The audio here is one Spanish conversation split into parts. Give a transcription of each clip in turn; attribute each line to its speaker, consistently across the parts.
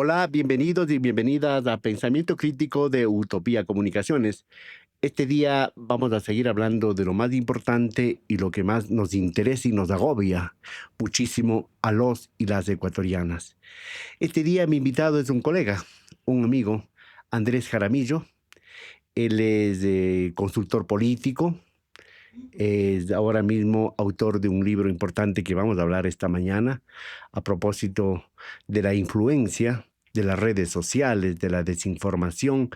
Speaker 1: Hola, bienvenidos y bienvenidas a Pensamiento Crítico de Utopía Comunicaciones. Este día vamos a seguir hablando de lo más importante y lo que más nos interesa y nos agobia muchísimo a los y las ecuatorianas. Este día mi invitado es un colega, un amigo, Andrés Jaramillo. Él es consultor político, es ahora mismo autor de un libro importante que vamos a hablar esta mañana a propósito de la influencia de las redes sociales, de la desinformación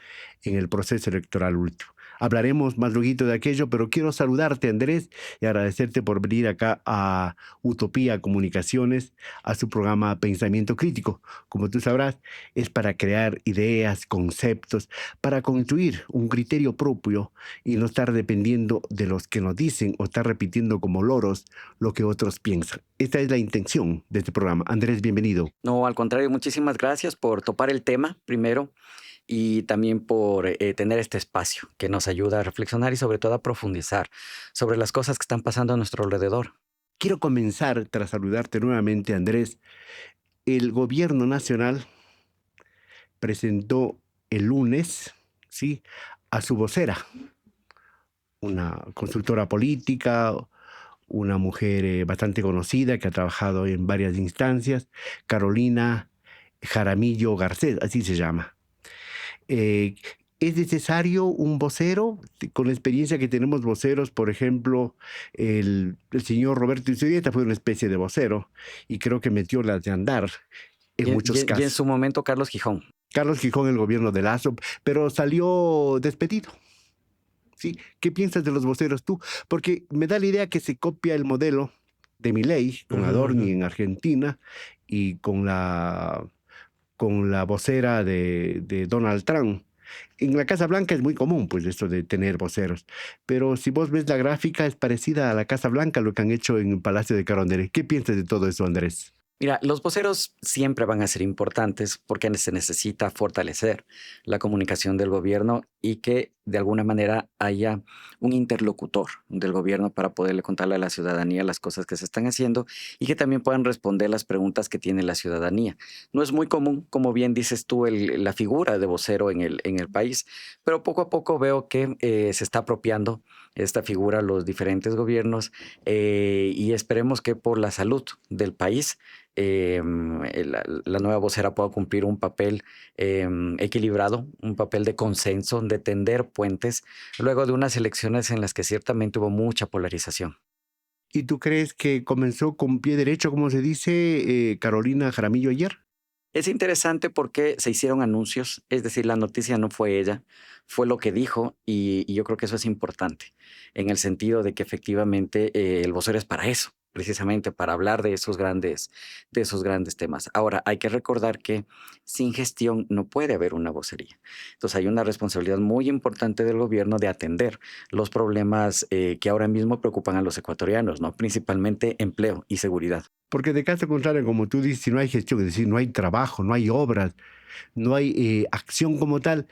Speaker 1: en el proceso electoral último. Hablaremos más luego de aquello, pero quiero saludarte, Andrés, y agradecerte por venir acá a Utopía Comunicaciones, a su programa Pensamiento Crítico. Como tú sabrás, es para crear ideas, conceptos, para construir un criterio propio y no estar dependiendo de los que nos dicen o estar repitiendo como loros lo que otros piensan. Esta es la intención de este programa. Andrés, bienvenido.
Speaker 2: No, al contrario, muchísimas gracias por topar el tema primero y también por tener este espacio que nos ayuda a reflexionar y sobre todo a profundizar sobre las cosas que están pasando a nuestro alrededor.
Speaker 1: Quiero comenzar, tras saludarte nuevamente, Andrés. El gobierno nacional presentó el lunes, ¿sí?, a su vocera, una consultora política, una mujer bastante conocida que ha trabajado en varias instancias, Carolina Jaramillo Garcés, así se llama. Eh, ¿Es necesario un vocero? Con la experiencia que tenemos voceros, por ejemplo, el señor Roberto Isurieta fue una especie de vocero y creo que metió las de andar en
Speaker 2: Y, en
Speaker 1: muchos
Speaker 2: y en
Speaker 1: casos.
Speaker 2: su momento, Carlos Gijón.
Speaker 1: Carlos Gijón, el gobierno de Lazo, pero salió despedido. ¿Sí? ¿Qué piensas de los voceros tú? Porque me da la idea que se copia el modelo de Milei con
Speaker 2: Ujú,
Speaker 1: Adorni
Speaker 2: ujú.
Speaker 1: en Argentina y con la vocera de Donald Trump. En la Casa Blanca es muy común, pues, esto de tener voceros. Pero si vos ves la gráfica, es parecida a la Casa Blanca, lo que han hecho en el Palacio de Carondelet. ¿Qué piensas de todo eso, Andrés?
Speaker 2: Mira, los voceros siempre van a ser importantes porque se necesita fortalecer la comunicación del gobierno y que de alguna manera haya un interlocutor del gobierno para poderle contarle a la ciudadanía las cosas que se están haciendo y que también puedan responder las preguntas que tiene la ciudadanía. No es muy común, como bien dices tú, la figura de vocero en el país, pero poco a poco veo que se está apropiando esta figura los diferentes gobiernos y esperemos que por la salud del país la nueva vocera pueda cumplir un papel equilibrado, un papel de consenso, de tender puentes, luego de unas elecciones en las que ciertamente hubo mucha polarización.
Speaker 1: ¿Y tú crees que comenzó con pie derecho, como se dice, Carolina Jaramillo ayer?
Speaker 2: Es interesante porque se hicieron anuncios, es decir, la noticia no fue ella, fue lo que dijo y yo creo que eso es importante, en el sentido de que efectivamente el vocero es para eso, precisamente para hablar de esos grandes temas. Ahora, hay que recordar que sin gestión no puede haber una vocería. Entonces hay una responsabilidad muy importante del gobierno de atender los problemas que ahora mismo preocupan a los ecuatorianos, ¿no? Principalmente empleo y seguridad.
Speaker 1: Porque de caso contrario, como tú dices, si no hay gestión, es decir, no hay trabajo, no hay obras, no hay acción como tal,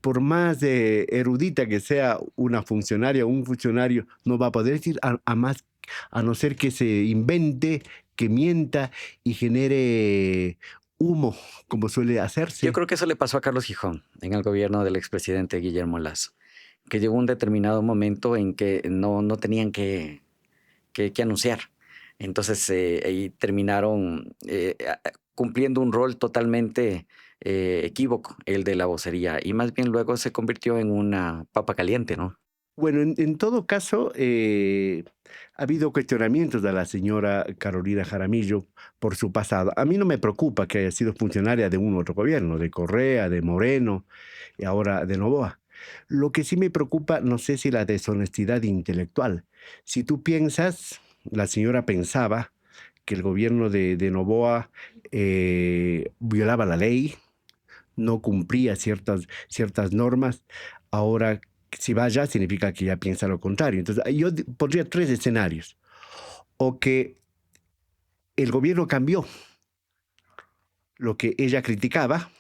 Speaker 1: por más erudita que sea una funcionaria o un funcionario, no va a poder decir a más, a no ser que se invente, que mienta y genere humo, como suele
Speaker 2: Yo
Speaker 1: hacerse.
Speaker 2: creo que eso le pasó a Carlos Gijón en el gobierno del expresidente Guillermo Lazo, que llegó un determinado momento en que no tenían que anunciar. Entonces ahí terminaron cumpliendo un rol totalmente equívoco, el de la vocería, y más bien luego se convirtió en una papa caliente, ¿no?
Speaker 1: Bueno, en todo caso, ha habido cuestionamientos de la señora Carolina Jaramillo por su pasado. A mí no me preocupa que haya sido funcionaria de un otro gobierno, de Correa, de Moreno y ahora de Noboa. Lo que sí me preocupa, no sé si la deshonestidad intelectual. Si tú piensas, la señora pensaba que el gobierno de Noboa violaba la ley, no cumplía ciertas normas. Ahora, si va allá, significa que ya piensa lo contrario. Entonces, yo pondría tres escenarios. O que el gobierno cambió lo que ella criticaba.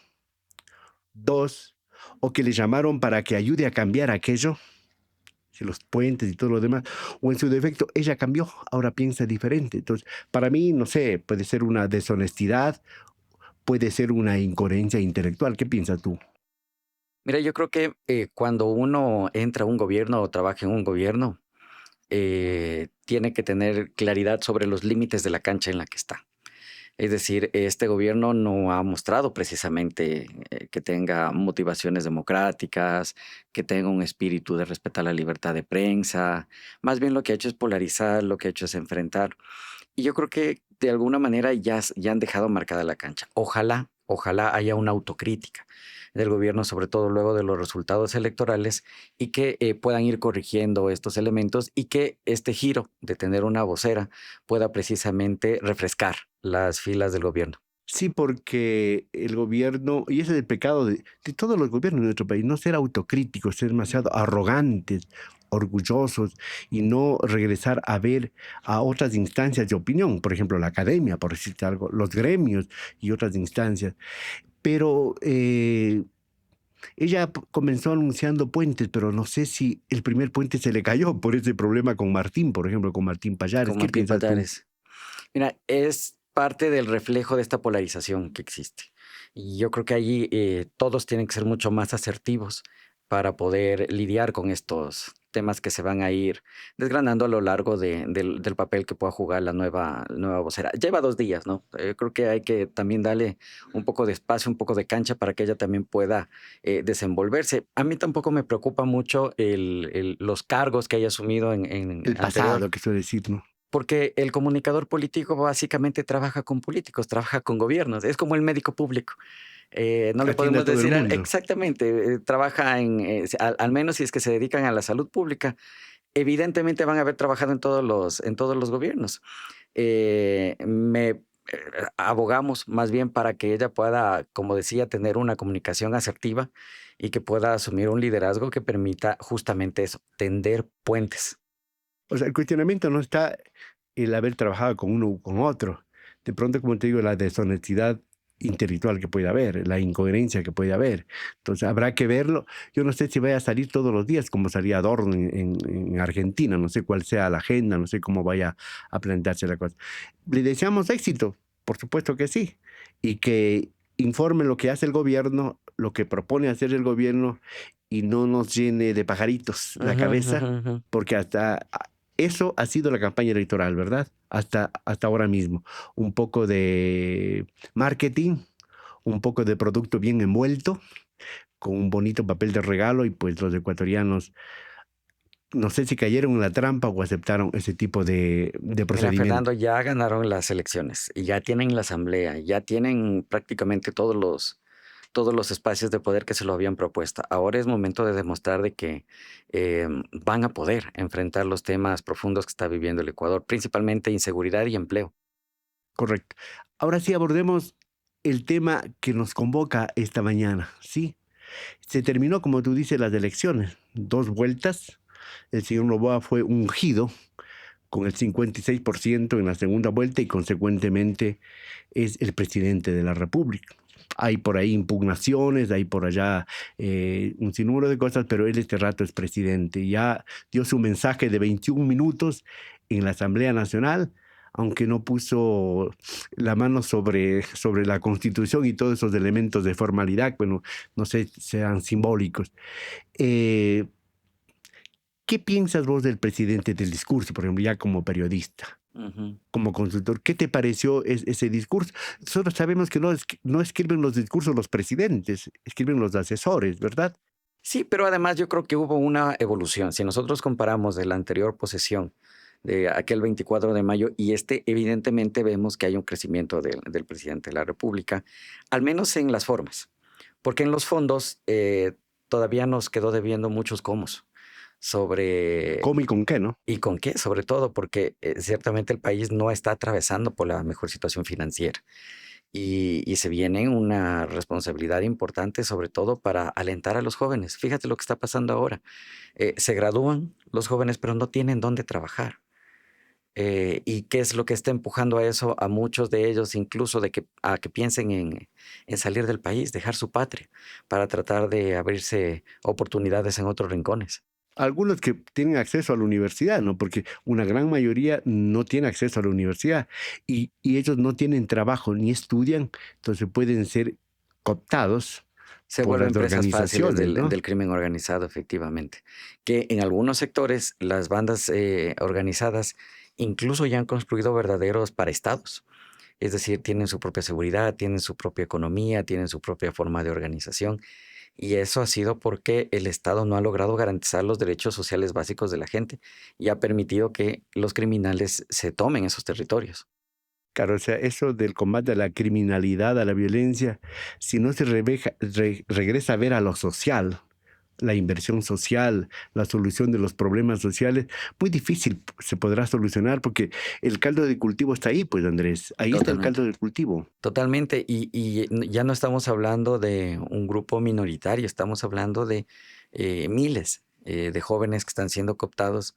Speaker 1: Dos, o que le llamaron para que ayude a cambiar aquello, los puentes y todo lo demás, o en su defecto ella cambió, ahora piensa diferente. Entonces, para mí, no sé, puede ser una deshonestidad puede ser una incoherencia intelectual. ¿Qué piensas tú?
Speaker 2: Mira, yo creo que cuando uno entra a un gobierno o trabaja en un gobierno, tiene que tener claridad sobre los límites de la cancha en la que está. Es decir, este gobierno no ha mostrado precisamente que tenga motivaciones democráticas, que tenga un espíritu de respetar la libertad de prensa. Más bien lo que ha hecho es polarizar, lo que ha hecho es enfrentar. Y yo creo que de alguna manera ya han dejado marcada la cancha. Ojalá haya una autocrítica del gobierno, sobre todo luego de los resultados electorales, y que puedan ir corrigiendo estos elementos y que este giro de tener una vocera pueda precisamente refrescar las filas del gobierno.
Speaker 1: Sí, porque el gobierno, y ese es el pecado de todos los gobiernos de nuestro país, no ser autocríticos, ser demasiado arrogantes, orgullosos y no regresar a ver a otras instancias de opinión, por ejemplo, la academia, por decirte algo, los gremios y otras instancias. Pero ella comenzó anunciando puentes, pero no sé si el primer puente se le cayó por ese problema con Martín, por ejemplo, con Martín Pallares.
Speaker 2: Con
Speaker 1: ¿Qué
Speaker 2: Martín
Speaker 1: piensas tú?
Speaker 2: Pallares. Mira, es parte del reflejo de esta polarización que existe. Y yo creo que allí todos tienen que ser mucho más asertivos para poder lidiar con estos temas que se van a ir desgranando a lo largo del papel que pueda jugar la nueva vocera. Lleva 2 días, ¿no? Creo que hay que también darle un poco de espacio, un poco de cancha para que ella también pueda desenvolverse. A mí tampoco me preocupa mucho los cargos que haya asumido en
Speaker 1: El
Speaker 2: anterior.
Speaker 1: pasado, que suele decir, ¿no?
Speaker 2: Porque el comunicador político básicamente trabaja con políticos, trabaja con gobiernos, es como el médico público. No le
Speaker 1: Atiende a
Speaker 2: podemos
Speaker 1: todo el
Speaker 2: decir
Speaker 1: mundo.
Speaker 2: exactamente, trabaja al menos si es que se dedican a la salud pública, evidentemente van a haber trabajado en todos los gobiernos. Abogamos más bien para que ella pueda, como decía, tener una comunicación asertiva y que pueda asumir un liderazgo que permita justamente eso, tender puentes.
Speaker 1: O sea, el cuestionamiento no está el haber trabajado con uno u con otro. De pronto, como te digo, la deshonestidad intelectual que puede haber, la incoherencia que puede haber. Entonces, habrá que verlo. Yo no sé si vaya a salir todos los días como salía Adorno en Argentina. No sé cuál sea la agenda, no sé cómo vaya a plantearse la cosa. Le deseamos éxito, por supuesto que sí. Y que informe lo que hace el gobierno, lo que propone hacer el gobierno y no nos llene de pajaritos la
Speaker 2: Ujú, ujú,
Speaker 1: cabeza,
Speaker 2: ujú.
Speaker 1: porque hasta eso ha sido la campaña electoral, ¿verdad? Hasta ahora mismo. Un poco de marketing, un poco de producto bien envuelto, con un bonito papel de regalo y pues los ecuatorianos, no sé si cayeron en la trampa o aceptaron ese tipo de
Speaker 2: Mira,
Speaker 1: procedimiento.
Speaker 2: Fernando, ya ganaron las elecciones y ya tienen la asamblea, ya tienen prácticamente todos los espacios de poder que se lo habían propuesto. Ahora es momento de demostrar de que van a poder enfrentar los temas profundos que está viviendo el Ecuador, principalmente inseguridad y empleo.
Speaker 1: Correcto. Ahora sí abordemos el tema que nos convoca esta mañana, ¿sí? Se terminó, como tú dices, las elecciones, 2 vueltas. El señor Noboa fue ungido con el 56% en la segunda vuelta y consecuentemente es el presidente de la República. Hay por ahí impugnaciones, hay por allá un sinnúmero de cosas, pero él este rato es presidente. Ya dio su mensaje de 21 minutos en la Asamblea Nacional, aunque no puso la mano sobre la Constitución y todos esos elementos de formalidad, bueno, no sé, sean simbólicos. Eh, ¿Qué piensas vos del presidente, del discurso, por ejemplo, ya como periodista,
Speaker 2: Ujú.
Speaker 1: como consultor? ¿Qué te pareció ese discurso? Nosotros sabemos que no escriben los discursos los presidentes, escriben los asesores, ¿verdad?
Speaker 2: Sí, pero además yo creo que hubo una evolución. Si nosotros comparamos de la anterior posesión de aquel 24 de mayo y evidentemente vemos que hay un crecimiento del presidente de la República, al menos en las formas, porque en los fondos todavía nos quedó debiendo muchos comos sobre
Speaker 1: ¿Cómo y con qué, no?
Speaker 2: y con qué, sobre todo, porque ciertamente el país no está atravesando por la mejor situación financiera y se viene una responsabilidad importante, sobre todo para alentar a los jóvenes. Fíjate lo que está pasando ahora. Se gradúan los jóvenes, pero no tienen dónde trabajar. ¿Y qué es lo que está empujando a eso a muchos de ellos, incluso a que piensen en salir del país, dejar su patria, para tratar de abrirse oportunidades en otros rincones?
Speaker 1: Algunos que tienen acceso a la universidad, ¿no? Porque una gran mayoría no tiene acceso a la universidad y ellos no tienen trabajo ni estudian, entonces pueden ser cooptados
Speaker 2: Se
Speaker 1: por
Speaker 2: vuelven
Speaker 1: las
Speaker 2: presas fáciles
Speaker 1: organizaciones,
Speaker 2: del
Speaker 1: ¿no?
Speaker 2: crimen organizado, efectivamente. Que en algunos sectores las bandas organizadas incluso ya han construido verdaderos paraestados. Es decir, tienen su propia seguridad, tienen su propia economía, tienen su propia forma de organización. Y eso ha sido porque el Estado no ha logrado garantizar los derechos sociales básicos de la gente y ha permitido que los criminales se tomen esos territorios.
Speaker 1: Claro, o sea, eso del combate a la criminalidad, a la violencia, si no se regresa a ver a lo social, la inversión social, la solución de los problemas sociales, muy difícil se podrá solucionar porque el caldo de cultivo está ahí, pues Andrés, ahí está el
Speaker 2: Totalmente.
Speaker 1: caldo de cultivo.
Speaker 2: Totalmente. Y ya no estamos hablando de un grupo minoritario, estamos hablando de miles de jóvenes que están siendo cooptados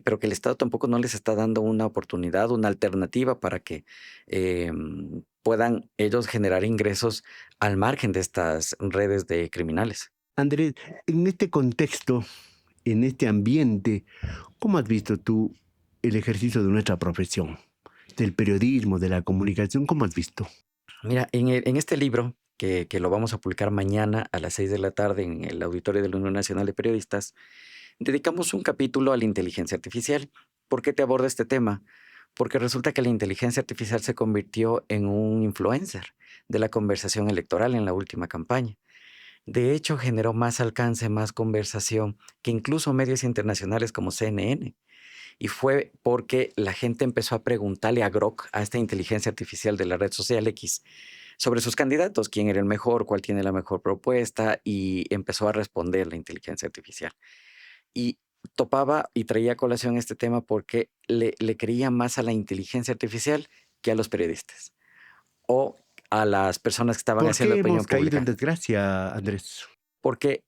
Speaker 2: pero que el Estado tampoco no les está dando una oportunidad, una alternativa para que puedan ellos generar ingresos al margen de estas redes de criminales.
Speaker 1: Andrés, en este contexto, en este ambiente, ¿cómo has visto tú el ejercicio de nuestra profesión? Del periodismo, de la comunicación, ¿cómo has visto?
Speaker 2: Mira, en este libro, que lo vamos a publicar mañana a las 6 de la tarde en el auditorio de la Unión Nacional de Periodistas, dedicamos un capítulo a la inteligencia artificial. ¿Por qué te abordo este tema? Porque resulta que la inteligencia artificial se convirtió en un influencer de la conversación electoral en la última campaña. De hecho, generó más alcance, más conversación que incluso medios internacionales como CNN. Y fue porque la gente empezó a preguntarle a Grok, a esta inteligencia artificial de la red social X, sobre sus candidatos, quién era el mejor, cuál tiene la mejor propuesta, y empezó a responder la inteligencia artificial. Y topaba y traía a colación este tema porque le creía más a la inteligencia artificial que a los periodistas o a las personas que estaban
Speaker 1: ¿Por
Speaker 2: haciendo
Speaker 1: qué
Speaker 2: opinión
Speaker 1: hemos caído en
Speaker 2: pública.
Speaker 1: desgracia, Andrés?
Speaker 2: Porque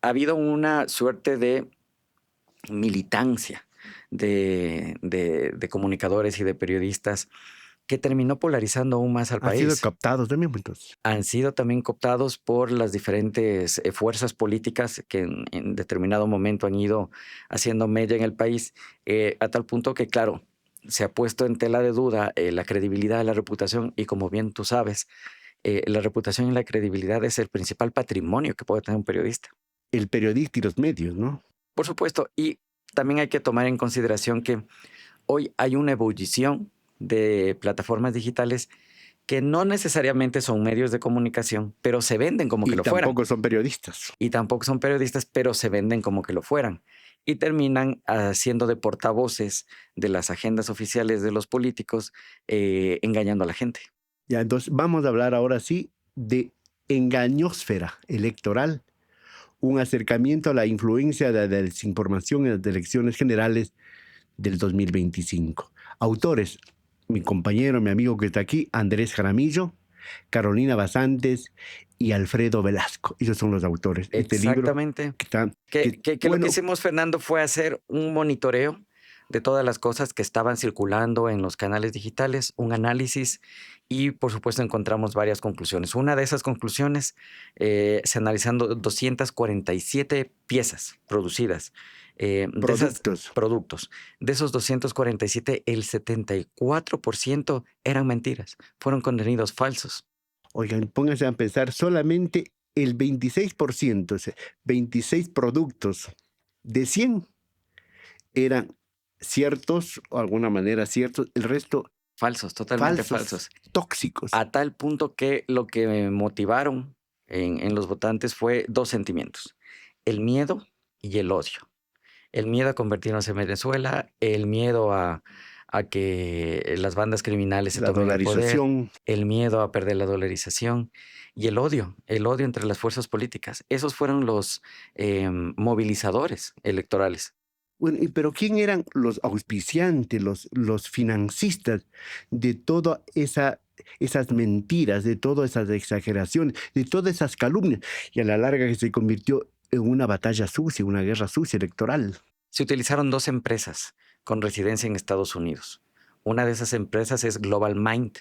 Speaker 2: ha habido una suerte de militancia de comunicadores y de periodistas que terminó polarizando aún más al
Speaker 1: Han sido
Speaker 2: país.
Speaker 1: captados también, pues, entonces.
Speaker 2: Han sido también cooptados por las diferentes fuerzas políticas que en determinado momento han ido haciendo mella en el país, a tal punto que, claro, se ha puesto en tela de duda la credibilidad, la reputación, y como bien tú sabes, la reputación y la credibilidad es el principal patrimonio que puede tener un periodista.
Speaker 1: El periodista y los medios, ¿no?
Speaker 2: Por supuesto, y también hay que tomar en consideración que hoy hay una ebullición de plataformas digitales que no necesariamente son medios de comunicación, pero se venden como que
Speaker 1: Y
Speaker 2: lo fueran.
Speaker 1: tampoco son periodistas.
Speaker 2: Y tampoco son periodistas, pero se venden como que lo fueran. Y terminan siendo de portavoces de las agendas oficiales de los políticos, engañando a la gente.
Speaker 1: Ya, entonces vamos a hablar ahora sí de engañósfera electoral, un acercamiento a la influencia de la desinformación en las elecciones generales del 2025. Autores, mi compañero, mi amigo que está aquí, Andrés Jaramillo, Carolina Basantes y Alfredo Velasco. Esos son los autores. Este libro
Speaker 2: Exactamente.
Speaker 1: que está,
Speaker 2: Que lo que
Speaker 1: bueno,
Speaker 2: hicimos, Fernando, fue hacer un monitoreo de todas las cosas que estaban circulando en los canales digitales, un análisis y, por supuesto, encontramos varias conclusiones. Una de esas conclusiones, se analizando 247 piezas producidas, de esos
Speaker 1: productos.
Speaker 2: productos. De esos 247, el 74% eran mentiras, fueron contenidos falsos.
Speaker 1: Oigan, pónganse a pensar, solamente el 26%, o sea, 26 productos de 100 eran ciertos, o de alguna manera ciertos, el resto
Speaker 2: Falsos, totalmente
Speaker 1: falsos,
Speaker 2: falsos.
Speaker 1: tóxicos.
Speaker 2: A tal punto que lo que me motivaron en los votantes fue dos sentimientos, el miedo y el odio. El miedo a convertirnos en Venezuela, el miedo a que las bandas criminales se
Speaker 1: La
Speaker 2: tomen el poder,
Speaker 1: dolarización.
Speaker 2: el miedo a perder la dolarización y el odio entre las fuerzas políticas. Esos fueron los movilizadores electorales.
Speaker 1: Bueno, pero ¿quién eran los auspiciantes, los financistas de todas esas mentiras, de todas esas exageraciones, de todas esas calumnias? Y a la larga que se convirtió en una batalla sucia, una guerra sucia electoral.
Speaker 2: Se utilizaron dos empresas con residencia en Estados Unidos. Una de esas empresas es Global Mind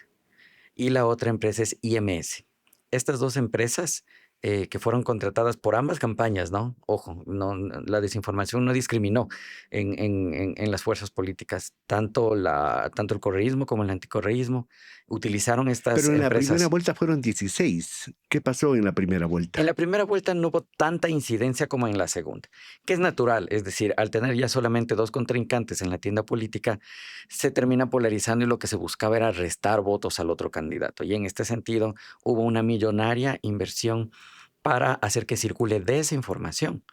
Speaker 2: y la otra empresa es IMS. Estas dos empresas que fueron contratadas por ambas campañas, ¿no? Ojo, la desinformación no discriminó en las fuerzas políticas, tanto el correísmo como el anticorreísmo utilizaron estas
Speaker 1: Pero en la primera
Speaker 2: empresas.
Speaker 1: vuelta fueron 16. ¿Qué pasó en la primera
Speaker 2: En la
Speaker 1: vuelta?
Speaker 2: primera vuelta no hubo tanta incidencia como en la segunda, que es natural, es decir, al tener ya solamente dos contrincantes en la tienda política, se termina polarizando y lo que se buscaba era restar votos al otro candidato. Y en este sentido hubo una millonaria inversión para hacer que circule desinformación.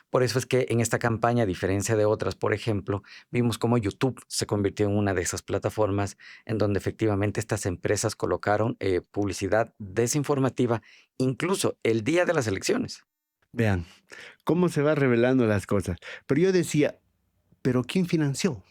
Speaker 2: Por eso es que en esta campaña, a diferencia de otras, por ejemplo, vimos cómo YouTube se convirtió en una de esas plataformas en donde efectivamente estas empresas colocaron publicidad desinformativa, incluso el día de las elecciones.
Speaker 1: Vean, cómo se va revelando las cosas. Pero yo decía, ¿pero quién financió?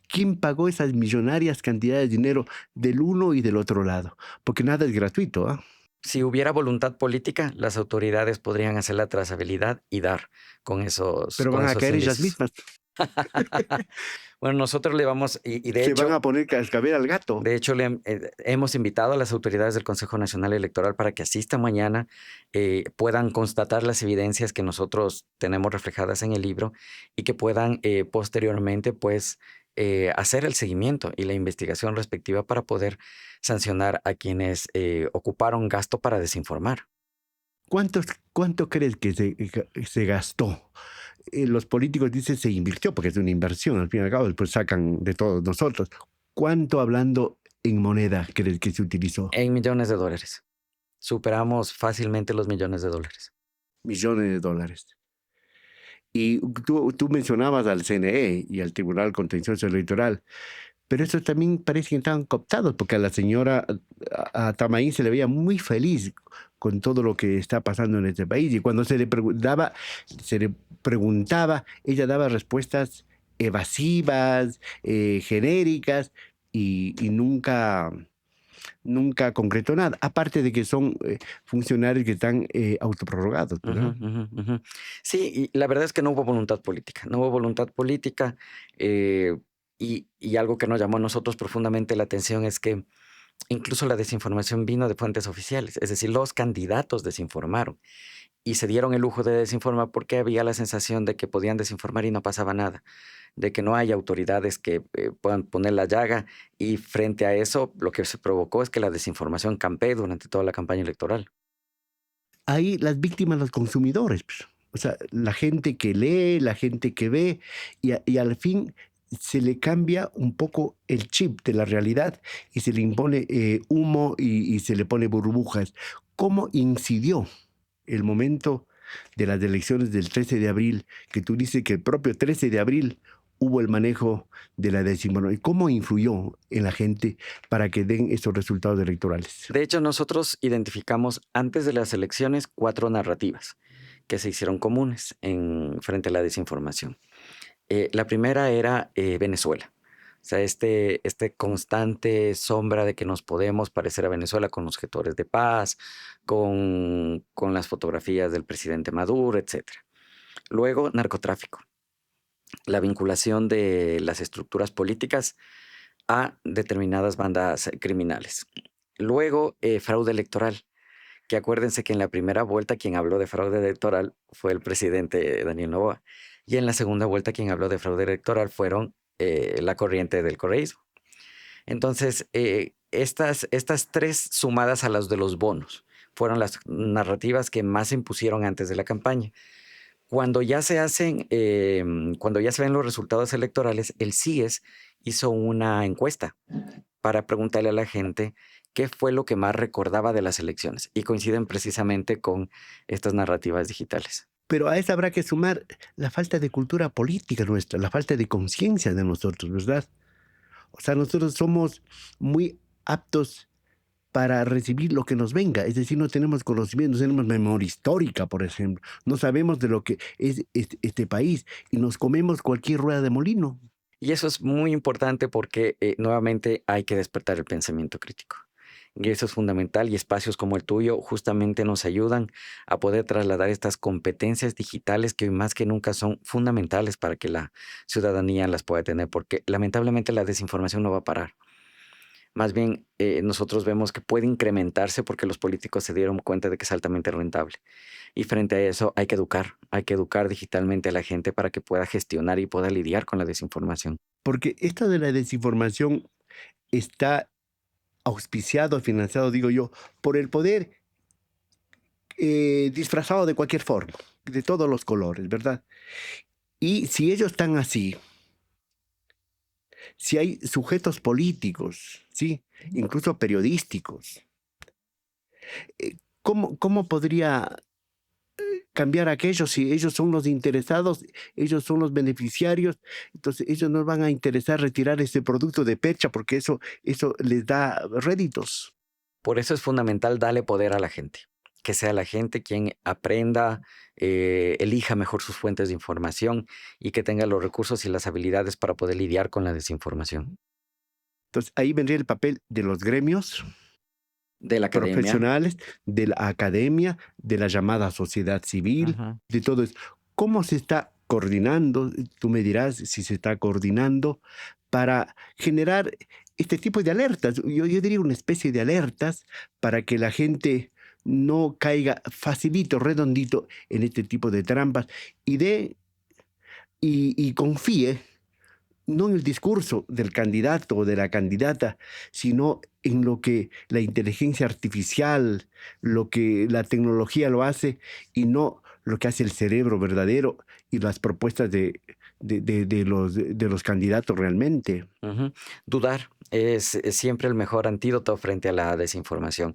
Speaker 1: ¿Quién pagó esas millonarias cantidades de dinero del uno y del otro lado? Porque nada es gratuito, ¿ah?
Speaker 2: Si hubiera voluntad política, las autoridades podrían hacer la trazabilidad y dar
Speaker 1: Pero
Speaker 2: con
Speaker 1: van a
Speaker 2: esos
Speaker 1: caer ellas
Speaker 2: indicios.
Speaker 1: mismas.
Speaker 2: Bueno, nosotros le vamos, y
Speaker 1: Se van a poner cascabel al gato.
Speaker 2: de hecho, hemos invitado a las autoridades del Consejo Nacional Electoral para que asistan mañana, puedan constatar las evidencias que nosotros tenemos reflejadas en el libro y que puedan posteriormente, pues, hacer el seguimiento y la investigación respectiva para poder sancionar a quienes ocuparon gasto para desinformar.
Speaker 1: ¿Cuántos, ¿Cuánto crees que se gastó? Los políticos dicen se invirtió, porque es una inversión, al fin y al cabo, después sacan de todos nosotros. ¿Cuánto hablando en moneda crees que se utilizó?
Speaker 2: En millones de dólares. Superamos fácilmente los millones de dólares.
Speaker 1: Millones de dólares. Y tú mencionabas al CNE y al Tribunal Contencioso Electoral, pero esos también parece que estaban cooptados, porque a la señora a Tamaín se le veía muy feliz con todo lo que está pasando en este país. Y cuando se le preguntaba, ella daba respuestas evasivas, genéricas, y nunca concretó nada. Aparte de que son funcionarios que están autoprorrogados,
Speaker 2: Ujú,
Speaker 1: ¿verdad?
Speaker 2: ujú, ujú. Sí, y la verdad es que no hubo voluntad política. No hubo voluntad política. Y algo que nos llamó a nosotros profundamente la atención es que incluso la desinformación vino de fuentes oficiales. Es decir, los candidatos desinformaron y se dieron el lujo de desinformar porque había la sensación de que podían desinformar y no pasaba nada, de que no hay autoridades que puedan poner la llaga. Y frente a eso, lo que se provocó es que la desinformación campee durante toda la campaña electoral.
Speaker 1: Ahí las víctimas, los consumidores, pues. O sea, la gente que lee, la gente que ve, y al fin se le cambia un poco el chip de la realidad y se le impone humo y se le pone burbujas. ¿Cómo incidió el momento de las elecciones del 13 de abril, que tú dices que el propio 13 de abril hubo el manejo de la desinformación? ¿Cómo influyó en la gente para que den esos resultados electorales?
Speaker 2: De hecho, nosotros identificamos antes de las elecciones 4 narrativas que se hicieron comunes frente a la desinformación. La primera era Venezuela. O sea, este constante sombra de que nos podemos parecer a Venezuela con los gestores de paz, con las fotografías del presidente Maduro, etcétera. Luego, narcotráfico, la vinculación de las estructuras políticas a determinadas bandas criminales. Luego, fraude electoral, que acuérdense que en la primera vuelta quien habló de fraude electoral fue el presidente Daniel Noboa. Y en la segunda vuelta quien habló de fraude electoral fueron la corriente del correísmo. Entonces, estas tres sumadas a las de los bonos fueron las narrativas que más se impusieron antes de la campaña. Cuando ya se ven los resultados electorales, el CIES hizo una encuesta para preguntarle a la gente qué fue lo que más recordaba de las elecciones y coinciden precisamente con estas narrativas digitales.
Speaker 1: Pero a eso habrá que sumar la falta de cultura política nuestra, la falta de conciencia de nosotros, ¿verdad? O sea, nosotros somos muy aptos para recibir lo que nos venga, es decir, no tenemos conocimiento, no tenemos memoria histórica, por ejemplo, no sabemos de lo que es este país y nos comemos cualquier rueda de molino.
Speaker 2: Y eso es muy importante porque nuevamente hay que despertar el pensamiento crítico. Y eso es fundamental y espacios como el tuyo justamente nos ayudan a poder trasladar estas competencias digitales que hoy más que nunca son fundamentales para que la ciudadanía las pueda tener, porque lamentablemente la desinformación no va a parar. Más bien, nosotros vemos que puede incrementarse porque los políticos se dieron cuenta de que es altamente rentable. Y frente a eso hay que educar digitalmente a la gente para que pueda gestionar y pueda lidiar con la desinformación.
Speaker 1: Porque esto de la desinformación está auspiciado, financiado, digo yo, por el poder disfrazado de cualquier forma, de todos los colores, ¿verdad? Y si ellos están así, si hay sujetos políticos, ¿sí? Incluso periodísticos, ¿cómo podría cambiar aquello si ellos son los interesados, ellos son los beneficiarios? Entonces ellos no van a interesar retirar ese producto de percha porque eso les da réditos.
Speaker 2: Por eso es fundamental darle poder a la gente, que sea la gente quien aprenda, elija mejor sus fuentes de información y que tenga los recursos y las habilidades para poder lidiar con la desinformación.
Speaker 1: Entonces ahí vendría el papel de los gremios
Speaker 2: De la academia.
Speaker 1: profesionales, de la academia, de la llamada sociedad civil,
Speaker 2: Ujú.
Speaker 1: de todo eso. ¿Cómo se está coordinando? Tú me dirás si se está coordinando para generar este tipo de alertas. Yo diría una especie de alertas para que la gente no caiga facilito, redondito en este tipo de trampas y y confíe no en el discurso del candidato o de la candidata, sino en lo que la inteligencia artificial, lo que la tecnología lo hace y no lo que hace el cerebro verdadero y las propuestas de los candidatos realmente.
Speaker 2: Ujú. Dudar es siempre el mejor antídoto frente a la desinformación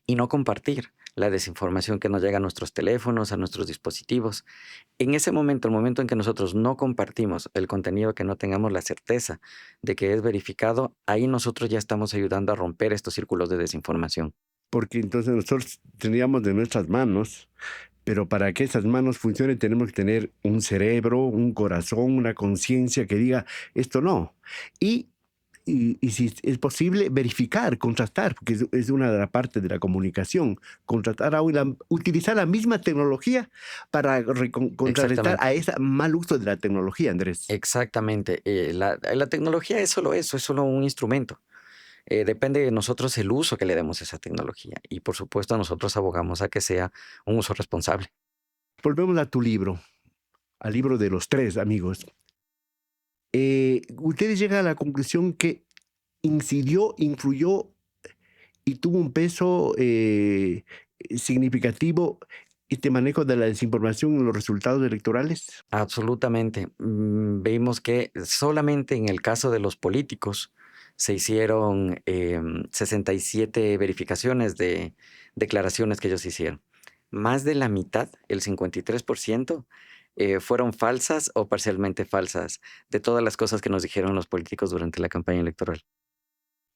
Speaker 2: y no compartir la desinformación que nos llega a nuestros teléfonos, a nuestros dispositivos. En ese momento, el momento en que nosotros no compartimos el contenido, que no tengamos la certeza de que es verificado, ahí nosotros ya estamos ayudando a romper estos círculos de desinformación.
Speaker 1: Porque entonces nosotros tendríamos de nuestras manos, pero para que esas manos funcionen tenemos que tener un cerebro, un corazón, una conciencia que diga esto no. Y y si es posible, verificar, contrastar, porque es una de las partes de la comunicación, contrastar, utilizar la misma tecnología para contrarrestar
Speaker 2: Exactamente,
Speaker 1: a ese mal uso de la tecnología, Andrés.
Speaker 2: exactamente. La tecnología es solo eso, es solo un instrumento. Depende de nosotros el uso que le demos a esa tecnología. Y por supuesto, nosotros abogamos a que sea un uso responsable.
Speaker 1: Volvemos a tu libro, al libro de los tres amigos. Ustedes llegan a la conclusión que incidió, influyó y tuvo un peso significativo este manejo de la desinformación en los resultados electorales.
Speaker 2: Absolutamente. Vimos que solamente en el caso de los políticos se hicieron 67 verificaciones de declaraciones que ellos hicieron. Más de la mitad, el 53%, fueron falsas o parcialmente falsas de todas las cosas que nos dijeron los políticos durante la campaña electoral.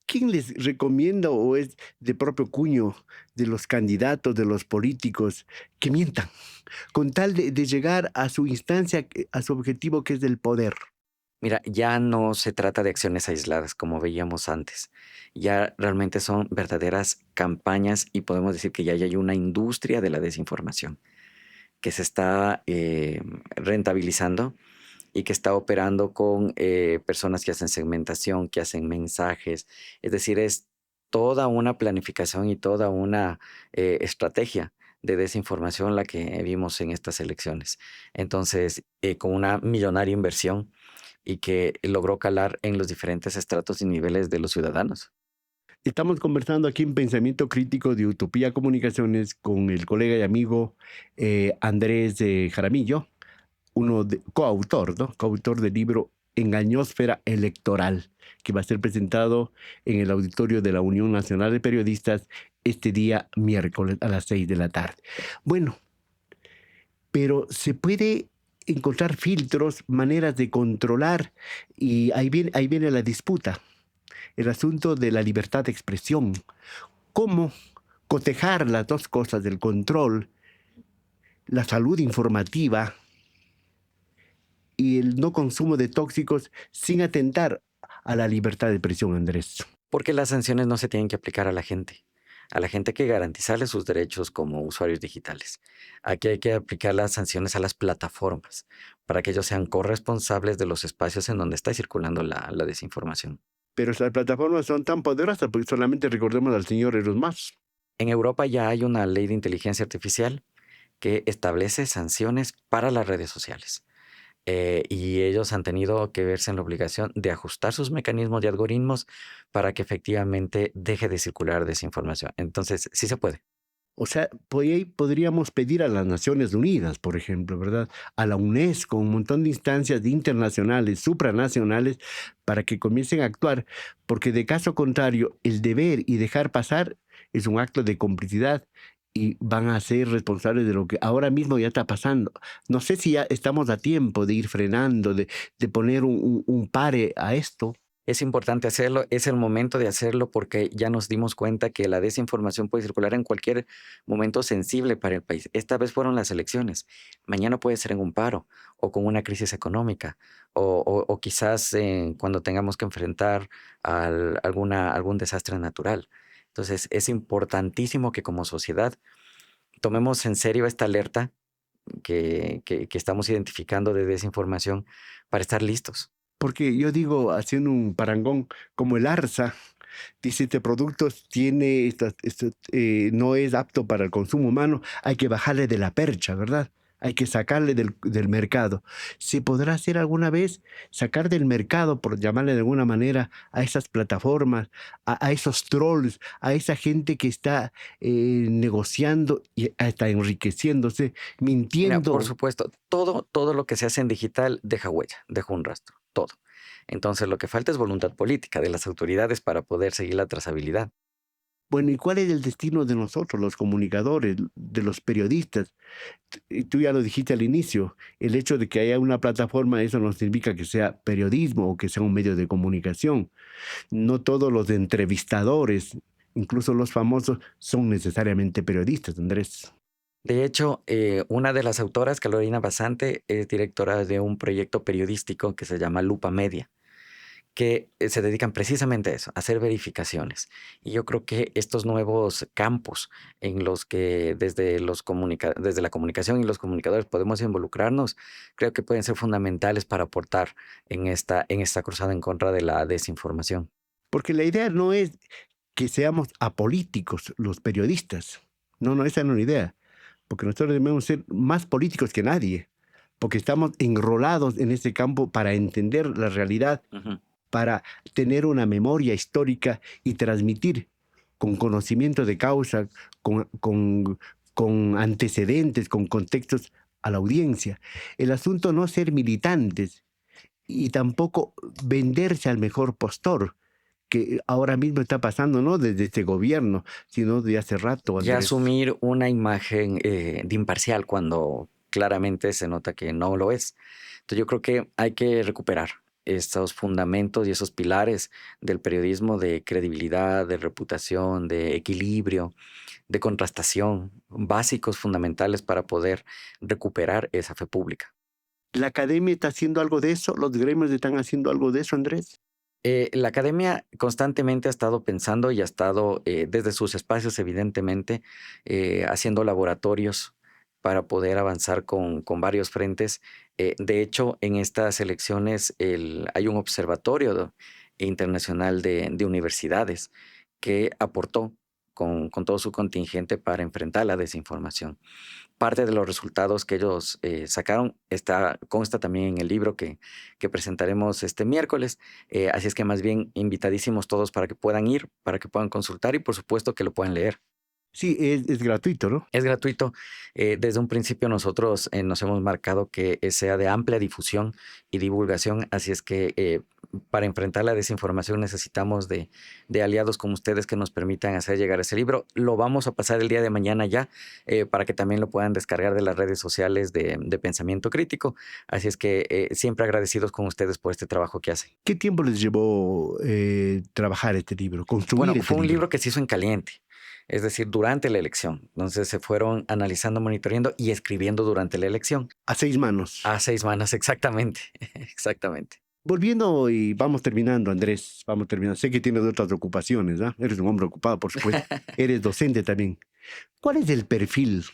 Speaker 1: ¿Quién les recomienda o es de propio cuño de los candidatos, de los políticos, que mientan con tal de llegar a su instancia, a su objetivo que es del poder?
Speaker 2: Mira, ya no se trata de acciones aisladas como veíamos antes. Ya realmente son verdaderas campañas y podemos decir que ya hay una industria de la desinformación que se está rentabilizando y que está operando con personas que hacen segmentación, que hacen mensajes. Es decir, es toda una planificación y toda una estrategia de desinformación la que vimos en estas elecciones. Entonces, con una millonaria inversión y que logró calar en los diferentes estratos y niveles de los ciudadanos.
Speaker 1: Estamos conversando aquí en Pensamiento Crítico de Utopía Comunicaciones con el colega y amigo Andrés Jaramillo, coautor, ¿no? Coautor del libro Engañósfera Electoral, que va a ser presentado en el auditorio de la Unión Nacional de Periodistas este día miércoles a las 6 de la tarde. Bueno, pero se puede encontrar filtros, maneras de controlar, y ahí viene la disputa, el asunto de la libertad de expresión. ¿Cómo cotejar las dos cosas del control, la salud informativa y el no consumo de tóxicos sin atentar a la libertad de expresión, Andrés?
Speaker 2: Porque las sanciones no se tienen que aplicar a la gente. A la gente hay que garantizarle sus derechos como usuarios digitales. Aquí hay que aplicar las sanciones a las plataformas para que ellos sean corresponsables de los espacios en donde está circulando la desinformación.
Speaker 1: Pero esas plataformas son tan poderosas porque solamente recordemos al señor Elon Musk.
Speaker 2: En Europa ya hay una ley de inteligencia artificial que establece sanciones para las redes sociales. Y ellos han tenido que verse en la obligación de ajustar sus mecanismos de algoritmos para que efectivamente deje de circular desinformación. Entonces, sí se puede.
Speaker 1: O sea, podríamos pedir a las Naciones Unidas, por ejemplo, ¿verdad? A la UNESCO, un montón de instancias internacionales, supranacionales, para que comiencen a actuar, porque de caso contrario, el deber y dejar pasar es un acto de complicidad y van a ser responsables de lo que ahora mismo ya está pasando. No sé si ya estamos a tiempo de ir frenando, de poner un pare a esto.
Speaker 2: Es importante hacerlo, es el momento de hacerlo porque ya nos dimos cuenta que la desinformación puede circular en cualquier momento sensible para el país. Esta vez fueron las elecciones, mañana puede ser en un paro o con una crisis económica o quizás cuando tengamos que enfrentar algún desastre natural. Entonces es importantísimo que como sociedad tomemos en serio esta alerta que estamos identificando de desinformación para estar listos.
Speaker 1: Porque yo digo, haciendo un parangón, como el arsa, dice, este producto tiene no es apto para el consumo humano, hay que bajarle de la percha, ¿verdad? Hay que sacarle del mercado. ¿Se podrá hacer alguna vez sacar del mercado, por llamarle de alguna manera, a esas plataformas, a esos trolls, a esa gente que está negociando y hasta enriqueciéndose,
Speaker 2: Mira, por
Speaker 1: mintiendo?
Speaker 2: supuesto, todo lo que se hace en digital deja huella, deja un rastro, todo. Entonces, lo que falta es voluntad política de las autoridades para poder seguir la trazabilidad.
Speaker 1: Bueno, ¿y cuál es el destino de nosotros, los comunicadores, de los periodistas? Y tú ya lo dijiste al inicio, el hecho de que haya una plataforma, eso no significa que sea periodismo o que sea un medio de comunicación. No todos los entrevistadores, incluso los famosos, son necesariamente periodistas, Andrés.
Speaker 2: De hecho, una de las autoras, Carolina Basante, es directora de un proyecto periodístico que se llama Lupa Media, que se dedican precisamente a eso, a hacer verificaciones. Y yo creo que estos nuevos campos en los que desde la comunicación y los comunicadores podemos involucrarnos, creo que pueden ser fundamentales para aportar en esta cruzada en contra de la desinformación.
Speaker 1: Porque la idea no es que seamos apolíticos los periodistas. No, no, esa no es la idea. Porque nosotros debemos ser más políticos que nadie. Porque estamos enrolados en ese campo para entender la realidad,
Speaker 2: Ujú.
Speaker 1: para tener una memoria histórica y transmitir con conocimiento de causa, con antecedentes, con contextos a la audiencia. El asunto no es ser militantes y tampoco venderse al mejor postor, que ahora mismo está pasando, no desde este gobierno, sino de hace rato,
Speaker 2: Ya
Speaker 1: Andrés.
Speaker 2: asumir una imagen de imparcial cuando claramente se nota que no lo es. Entonces yo creo que hay que recuperar esos fundamentos y esos pilares del periodismo de credibilidad, de reputación, de equilibrio, de contrastación, básicos fundamentales para poder recuperar esa fe pública.
Speaker 1: ¿La academia está haciendo algo de eso? ¿Los gremios están haciendo algo de eso, Andrés?
Speaker 2: La academia constantemente ha estado pensando y ha estado desde sus espacios, evidentemente, haciendo laboratorios para poder avanzar con varios frentes. De hecho, en estas elecciones hay un observatorio internacional de universidades que aportó con todo su contingente para enfrentar la desinformación. Parte de los resultados que ellos sacaron consta también en el libro que presentaremos este miércoles. Así es que más bien invitadísimos todos para que puedan ir, para que puedan consultar y por supuesto que lo puedan leer.
Speaker 1: Sí, es gratuito, ¿no?
Speaker 2: Es gratuito. Desde un principio nosotros nos hemos marcado que sea de amplia difusión y divulgación, así es que para enfrentar la desinformación necesitamos de aliados como ustedes que nos permitan hacer llegar ese libro. Lo vamos a pasar el día de mañana ya para que también lo puedan descargar de las redes sociales de Pensamiento Crítico. Así es que siempre agradecidos con ustedes por este trabajo que hacen.
Speaker 1: ¿Qué tiempo les llevó trabajar este libro, construir
Speaker 2: Bueno,
Speaker 1: este
Speaker 2: fue un
Speaker 1: libro?
Speaker 2: libro que se hizo en caliente, es decir, durante la elección. Entonces se fueron analizando, monitoreando y escribiendo durante la elección.
Speaker 1: A 6 manos.
Speaker 2: A 6 manos, exactamente, exactamente.
Speaker 1: Volviendo y vamos terminando, Andrés, vamos terminando. Sé que tienes otras ocupaciones, ¿ah? Eres un hombre ocupado, por supuesto. Eres docente también. ¿Cuál es el perfil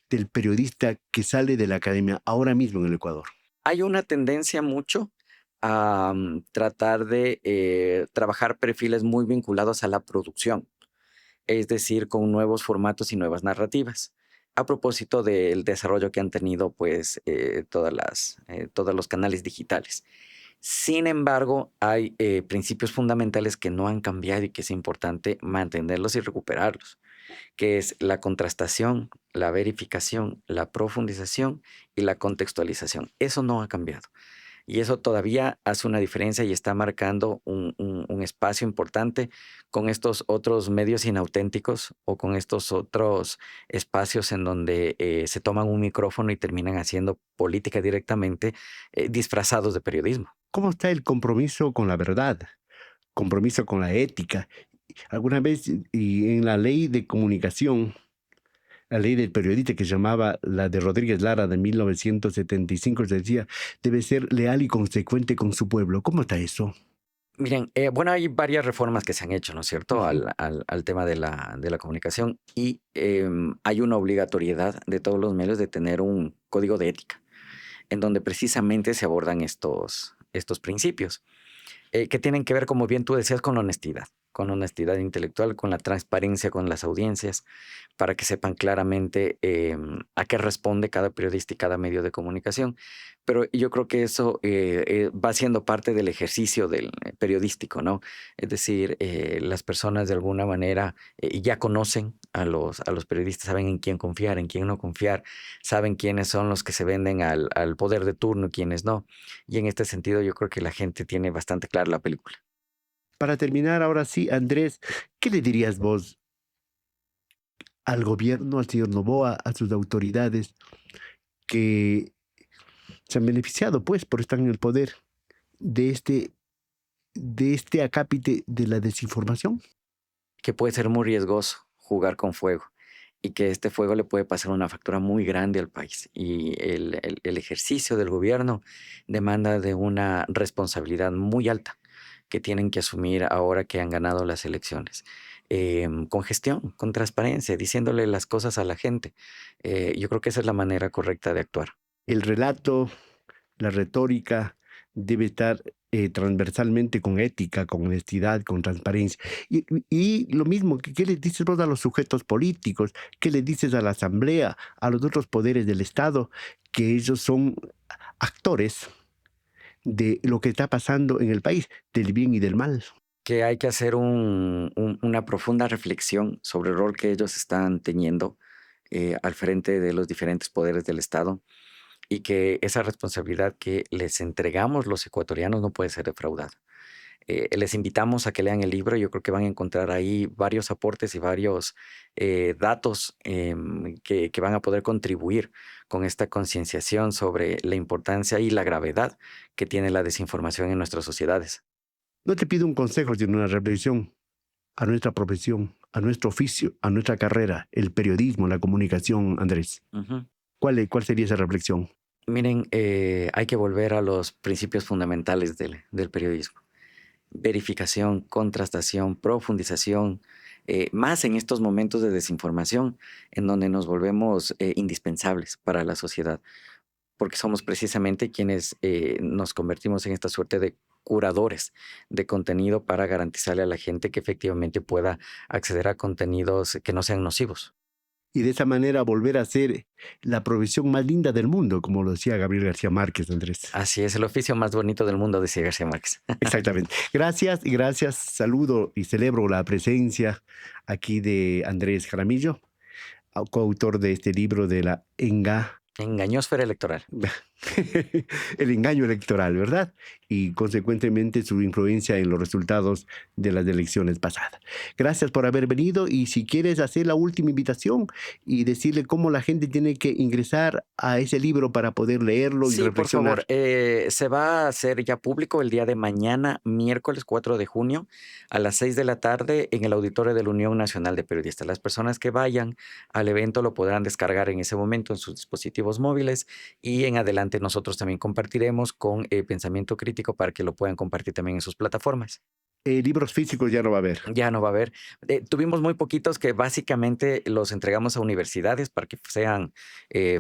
Speaker 1: del periodista que sale de la academia ahora mismo en el Ecuador?
Speaker 2: Hay una tendencia mucho a tratar de trabajar perfiles muy vinculados a la producción, es decir, con nuevos formatos y nuevas narrativas. A propósito del desarrollo que han tenido, pues, todos los canales digitales. Sin embargo, hay principios fundamentales que no han cambiado y que es importante mantenerlos y recuperarlos, que es la contrastación, la verificación, la profundización y la contextualización. Eso no ha cambiado. Y eso todavía hace una diferencia y está marcando un espacio importante con estos otros medios inauténticos o con estos otros espacios en donde se toman un micrófono y terminan haciendo política directamente, disfrazados de periodismo.
Speaker 1: ¿Cómo está el compromiso con la verdad? Compromiso con la ética. Alguna vez y en la ley de comunicación, la ley del periodista que se llamaba la de Rodríguez Lara de 1975, se decía, debe ser leal y consecuente con su pueblo. ¿Cómo está eso?
Speaker 2: Miren, bueno, hay varias reformas que se han hecho, ¿no es cierto?,
Speaker 1: Ujú.
Speaker 2: al tema de la comunicación y hay una obligatoriedad de todos los medios de tener un código de ética en donde precisamente se abordan estos principios. Que tienen que ver, como bien tú decías, con honestidad intelectual, con la transparencia con las audiencias, para que sepan claramente a qué responde cada periodista y cada medio de comunicación. Pero yo creo que eso va siendo parte del ejercicio del periodístico, ¿no? Es decir, las personas de alguna manera ya conocen a los periodistas, saben en quién confiar, en quién no confiar, saben quiénes son los que se venden al poder de turno y quiénes no. Y en este sentido yo creo que la gente tiene bastante clara la película.
Speaker 1: Para terminar, ahora sí, Andrés, ¿qué le dirías vos al gobierno, al señor Noboa, a sus autoridades que se han beneficiado, pues, por estar en el poder de este acápite de la desinformación?
Speaker 2: Que puede ser muy riesgoso jugar con fuego y que este fuego le puede pasar una factura muy grande al país. Y el ejercicio del gobierno demanda de una responsabilidad muy alta que tienen que asumir ahora que han ganado las elecciones. Con gestión, con transparencia, diciéndole las cosas a la gente. Yo creo que esa es la manera correcta de actuar.
Speaker 1: El relato, la retórica debe estar transversalmente con ética, con honestidad, con transparencia. Y lo mismo, ¿qué le dices vos a los sujetos políticos? ¿Qué le dices a la Asamblea, a los otros poderes del Estado? Que ellos son actores de lo que está pasando en el país, del bien y del mal.
Speaker 2: Que hay que hacer una profunda reflexión sobre el rol que ellos están teniendo al frente de los diferentes poderes del Estado y que esa responsabilidad que les entregamos los ecuatorianos no puede ser defraudada. Les invitamos a que lean el libro. Yo creo que van a encontrar ahí varios aportes y varios datos que van a poder contribuir con esta concienciación sobre la importancia y la gravedad que tiene la desinformación en nuestras sociedades.
Speaker 1: No te pido un consejo, sino una reflexión a nuestra profesión, a nuestro oficio, a nuestra carrera, el periodismo, la comunicación, Andrés.
Speaker 2: Ujú.
Speaker 1: ¿Cuál sería esa reflexión?
Speaker 2: Miren, hay que volver a los principios fundamentales del periodismo. Verificación, contrastación, profundización, más en estos momentos de desinformación en donde nos volvemos indispensables para la sociedad, porque somos precisamente quienes nos convertimos en esta suerte de curadores de contenido para garantizarle a la gente que efectivamente pueda acceder a contenidos que no sean nocivos.
Speaker 1: Y de esa manera volver a ser la profesión más linda del mundo, como lo decía Gabriel García Márquez, Andrés.
Speaker 2: Así es, el oficio más bonito del mundo, decía García Márquez.
Speaker 1: Exactamente. Gracias y gracias. Saludo y celebro la presencia aquí de Andrés Jaramillo, coautor de este libro de la
Speaker 2: Engañósfera electoral.
Speaker 1: el engaño electoral, ¿verdad? Y consecuentemente su influencia en los resultados de las elecciones pasadas. Gracias por haber venido y si quieres hacer la última invitación y decirle cómo la gente tiene que ingresar a ese libro para poder leerlo y
Speaker 2: Sí, por favor.
Speaker 1: reflexionar.
Speaker 2: Se va a hacer ya público el día de mañana, miércoles 4 de junio, a las 6 de la tarde, en el auditorio de la Unión Nacional de Periodistas. Las personas que vayan al evento lo podrán descargar en ese momento en sus dispositivos móviles y en adelante nosotros también compartiremos con Pensamiento Crítico para que lo puedan compartir también en sus plataformas.
Speaker 1: Libros físicos ya no va a haber.
Speaker 2: Ya no va a haber. Tuvimos muy poquitos que básicamente los entregamos a universidades para que sean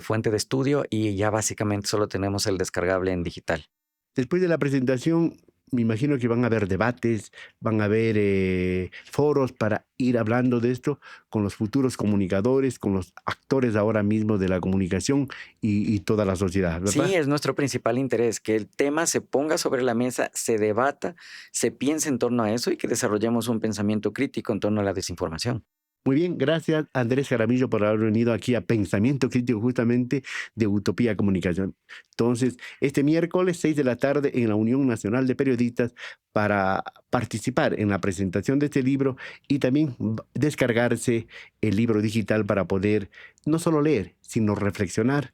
Speaker 2: fuente de estudio y ya básicamente solo tenemos el descargable en digital.
Speaker 1: Después de la presentación, me imagino que van a haber debates, van a haber foros para ir hablando de esto con los futuros comunicadores, con los actores ahora mismo de la comunicación y toda la sociedad,
Speaker 2: Sí,
Speaker 1: ¿verdad?
Speaker 2: es nuestro principal interés, que el tema se ponga sobre la mesa, se debata, se piense en torno a eso y que desarrollemos un pensamiento crítico en torno a la desinformación.
Speaker 1: Muy bien, gracias Andrés Jaramillo por haber venido aquí a Pensamiento Crítico justamente de Utopía Comunicación. Entonces, este miércoles 6 de la tarde en la Unión Nacional de Periodistas para participar en la presentación de este libro y también descargarse el libro digital para poder no solo leer, sino reflexionar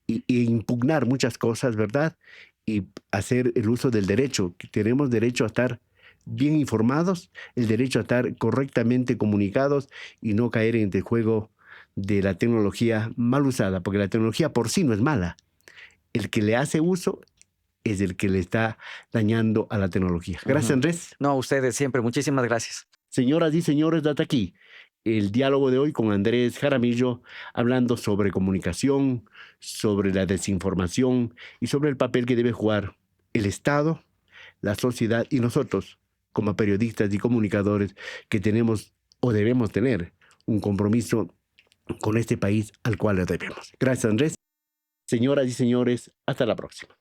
Speaker 1: y impugnar muchas cosas, ¿verdad? Y hacer el uso del derecho, que tenemos derecho a estar bien informados, el derecho a estar correctamente comunicados y no caer en el juego de la tecnología mal usada, porque la tecnología por sí no es mala. El que le hace uso es el que le está dañando a la tecnología. Gracias,
Speaker 2: Ujú.
Speaker 1: Andrés.
Speaker 2: No, a ustedes siempre. Muchísimas gracias.
Speaker 1: Señoras y señores, hasta aquí el diálogo de hoy con Andrés Jaramillo, hablando sobre comunicación, sobre la desinformación y sobre el papel que debe jugar el Estado, la sociedad y nosotros, como periodistas y comunicadores, que tenemos o debemos tener un compromiso con este país al cual le debemos. Gracias, Andrés. Señoras y señores, hasta la próxima.